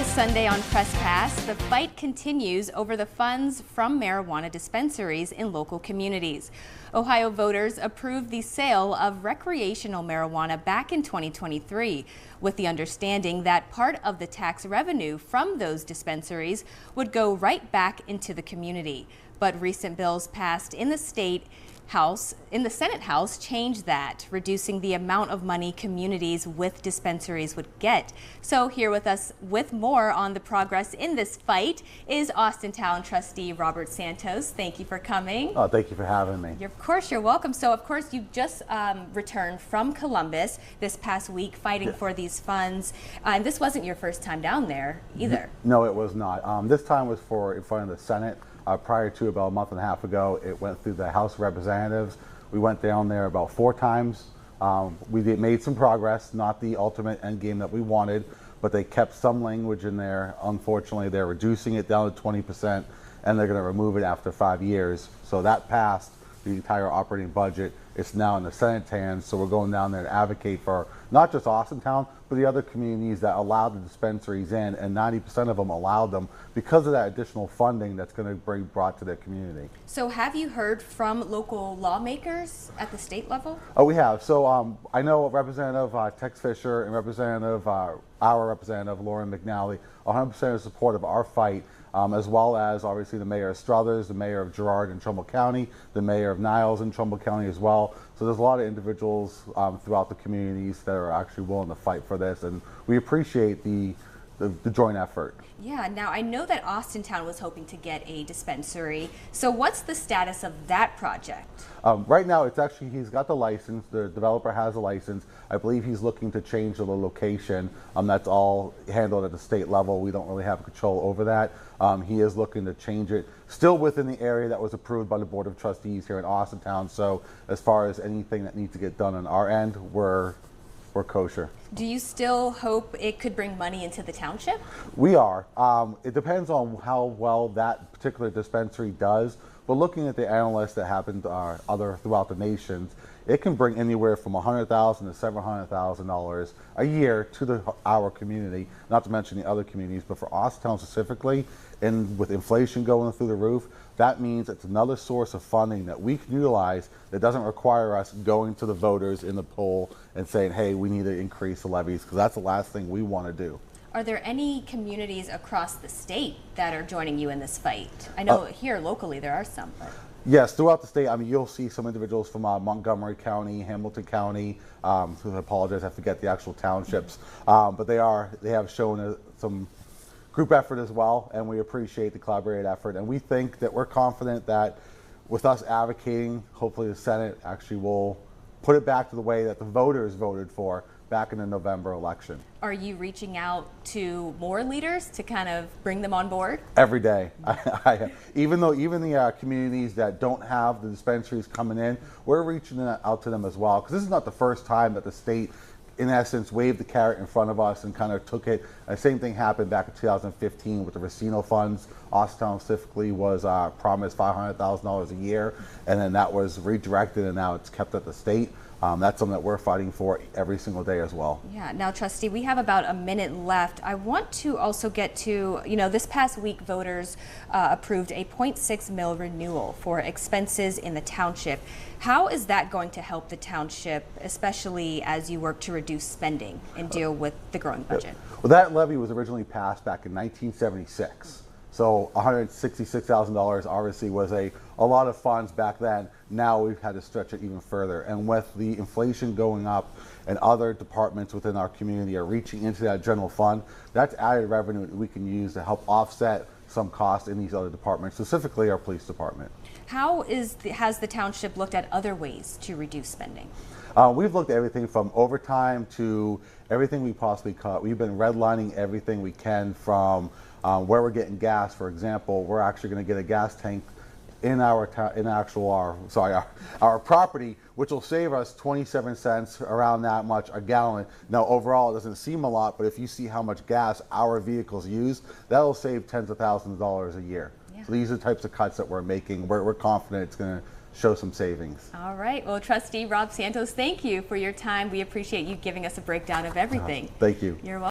This Sunday on Trespass, the fight continues over the funds from marijuana dispensaries in local communities. Ohio voters approved the sale of recreational marijuana back in 2023, with the understanding that part of the tax revenue from those dispensaries would go right back into the community. But recent bills passed in the Senate House changed that, reducing the amount of money communities with dispensaries would get. So here with us with more on the progress in this fight is Austintown trustee Robert Santos. Thank you for coming. Oh, thank you for having me. Of course, you're welcome. So of course you just returned from Columbus this past week fighting for these funds. And this wasn't your first time down there either. No, it was not. This time was in front of the Senate. Prior to about a month and a half ago, it went through the House of Representatives. We went down there about 4 times. We made some progress, not the ultimate end game that we wanted, but they kept some language in there. Unfortunately, they're reducing it down to 20%, and they're going to remove it after 5 years. So that passed the entire operating budget. It's now in the Senate's hands, so we're going down there to advocate for not just Austintown, but the other communities that allowed the dispensaries in, and 90% of them allowed them because of that additional funding that's going to be brought to their community. So have you heard from local lawmakers at the state level? Oh, we have. So I know Representative Tex Fisher and our Representative Lauren McNally 100% in support of our fight, as well as obviously the Mayor of Struthers, the Mayor of Girard in Trumbull County, the Mayor of Niles in Trumbull County as well. So there's a lot of individuals throughout the communities that are actually willing to fight for this, and we appreciate the joint effort. Yeah, now I know that Austintown was hoping to get a dispensary. So what's the status of that project? Right now, it's actually, he's got the license. The developer has a license. I believe he's looking to change the location. That's all handled at the state level. We don't really have control over that. He is looking to change it, still within the area that was approved by the Board of Trustees here in Austintown. So as far as anything that needs to get done on our end, we're kosher. Do you still hope it could bring money into the township? We are. It depends on how well that particular dispensary does. But looking at the analysts that happened throughout the nations, it can bring anywhere from $100,000 to $700,000 a year to our community, not to mention the other communities. But for Austintown specifically, and with inflation going through the roof, that means it's another source of funding that we can utilize that doesn't require us going to the voters in the poll and saying, hey, we need to increase the levies, because that's the last thing we want to do. Are there any communities across the state that are joining you in this fight? I know here locally there are some. But. Yes, throughout the state. I mean, you'll see some individuals from Montgomery County, Hamilton County. I apologize, I forget the actual townships, but they have shown some group effort as well, and we appreciate the collaborated effort. And we think that we're confident that with us advocating, hopefully the Senate actually will put it back to the way that the voters voted for back in the November election. Are you reaching out to more leaders to kind of bring them on board? Every day. Even the communities that don't have the dispensaries coming in, we're reaching out to them as well, because this is not the first time that the state in essence waved the carrot in front of us and kind of took it. The same thing happened back in 2015 with the Racino funds. Austintown specifically was promised $500,000 a year, and then that was redirected, and now it's kept at the state. That's something that we're fighting for every single day as well. Yeah. Now, trustee, we have about a minute left. I want to also get to, this past week voters approved a 0.6 mil renewal for expenses in the township. How is that going to help the township, especially as you work to reduce spending and deal with the growing budget? Well, that levy was originally passed back in 1976. So $166,000 obviously was a lot of funds back then. Now we've had to stretch it even further. And with the inflation going up and other departments within our community are reaching into that general fund, that's added revenue that we can use to help offset some costs in these other departments, specifically our police department. How has the township looked at other ways to reduce spending? We've looked at everything from overtime to everything we possibly cut. We've been redlining everything we can from where we're getting gas. For example, we're actually going to get a gas tank in our property, which will save us 27 cents, around that much a gallon. Now, overall, it doesn't seem a lot, but if you see how much gas our vehicles use, that'll save tens of thousands of dollars a year. Yeah. So these are the types of cuts that we're making. We're confident it's going to show some savings. All right. Well, Trustee Rob Santos, thank you for your time. We appreciate you giving us a breakdown of everything. Thank you. You're welcome.